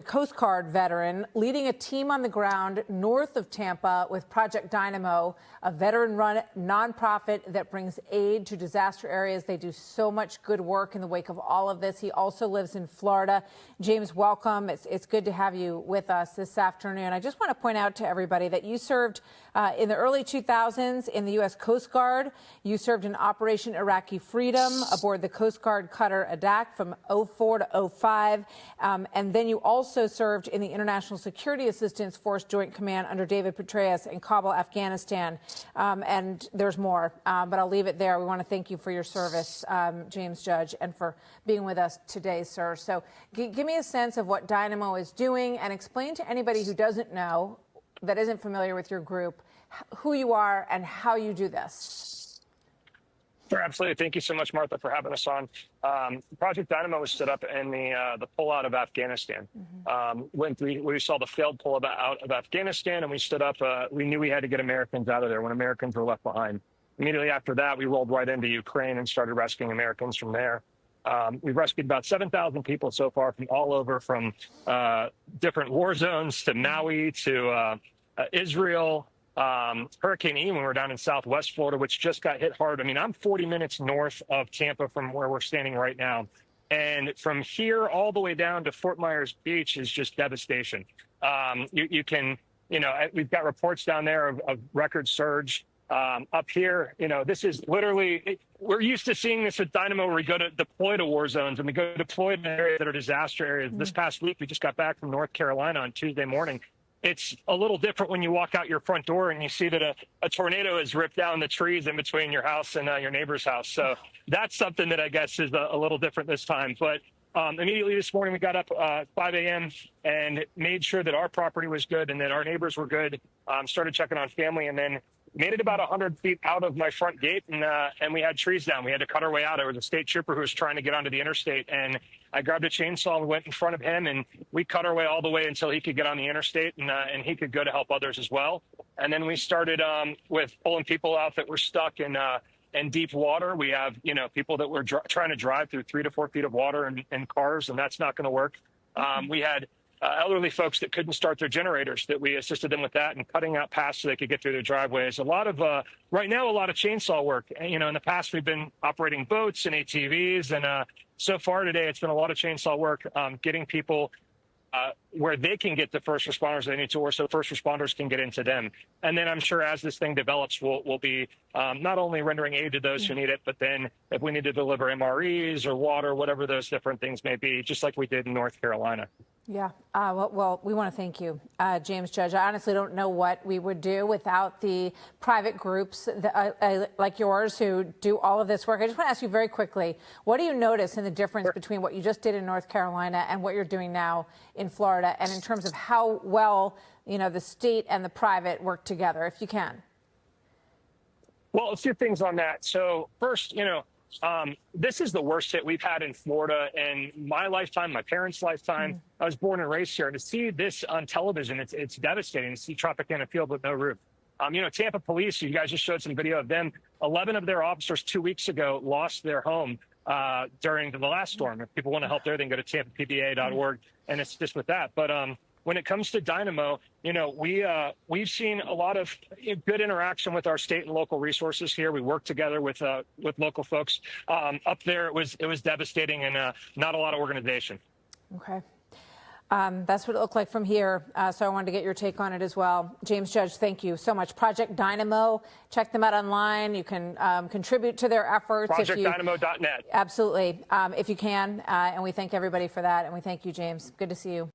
Coast Guard veteran, leading a team on the ground north of Tampa with Project DYNAMO, a veteran-run nonprofit that brings aid to disaster areas. They do so much good work in the wake of all of this. He also lives in Florida. James, welcome. It's good to have you with us this afternoon. I just want to point out to everybody that you served in the early 2000s in the U.S. Coast Guard. You served in Operation Iraqi Freedom aboard the Coast Guard cutter Adak from 04 to 05. And then you also served in the International Security Assistance Force Joint Command under David Petraeus in Kabul, Afghanistan. And there's more, but I'll leave it there. We want to thank you for your service, James Judge, and for being with us today, sir. So give me a sense of what DYNAMO is doing and explain to anybody who doesn't know, that isn't familiar with your group, who you are and how you do this. Sure, absolutely. Thank you so much, Martha, for having us on. Project DYNAMO was stood up in the pullout of Afghanistan. When we saw the failed pullout out of Afghanistan, and we stood up, we knew we had to get Americans out of there when Americans were left behind. Immediately after that, we rolled right into Ukraine and started rescuing Americans from there. We've rescued about 7,000 people so far from all over, from different war zones to Maui to Israel. Hurricane Milton, when we're down in Southwest Florida, which just got hit hard. I mean, I'm 40 minutes north of Tampa from where we're standing right now. And from here all the way down to Fort Myers Beach is just devastation. You can, we've got reports down there of record surge. Up here, this is literally, we're used to seeing this with DYNAMO where we go to deploy to war zones and we go deploy to areas that are disaster areas. This past week, we just got back from North Carolina on Tuesday morning. It's a little different when you walk out your front door and you see that a tornado has ripped down the trees in between your house and your neighbor's house. So that's something that I guess is a little different this time. But immediately this morning, we got up 5 a.m. and made sure that our property was good and that our neighbors were good, started checking on family, and then made it about 100 feet out of my front gate, and we had trees down. We had to cut our way out. There was a state trooper who was trying to get onto the interstate, and I grabbed a chainsaw and went in front of him, and we cut our way all the way until he could get on the interstate, and he could go to help others as well. And then we started with pulling people out that were stuck in deep water. We have, people that were trying to drive through 3 to 4 feet of water in cars, and that's not going to work. We had elderly folks that couldn't start their generators, that we assisted them with that and cutting out paths so they could get through their driveways. A lot of, right now, a lot of chainsaw work. In the past, we've been operating boats and ATVs, and so far today, it's been a lot of chainsaw work, getting people where they can get the first responders they need to, or so first responders can get into them. And then I'm sure as this thing develops, we'll be not only rendering aid to those who need it, but then if we need to deliver MREs or water, whatever those different things may be, just like we did in North Carolina. Yeah. Well, we want to thank you, James Judge. I honestly don't know what we would do without the private groups like yours who do all of this work. I just want to ask you very quickly, what do you notice in the difference between what you just did in North Carolina and what you're doing now in Florida, and in terms of how well, the state and the private work together, if you can? Well, a few things on that. So first, this is the worst hit we've had in Florida in my lifetime, my parents' lifetime. I was born and raised here. To see this on television, it's devastating to see Tropicana Field with no roof. Tampa police, you guys just showed some video of them. 11 of their officers 2 weeks ago lost their home during the last storm. If people want to help there, they can go to tampapba.org, and it's just with that. But when it comes to DYNAMO, we've seen a lot of good interaction with our state and local resources here. We work together with local folks. Up there, it was devastating, and not a lot of organization. Okay. That's what it looked like from here. So I wanted to get your take on it as well. James Judge, thank you so much. Project DYNAMO, check them out online. You can contribute to their efforts. ProjectDynamo.net. Absolutely, if you can. And we thank everybody for that. And we thank you, James. Good to see you.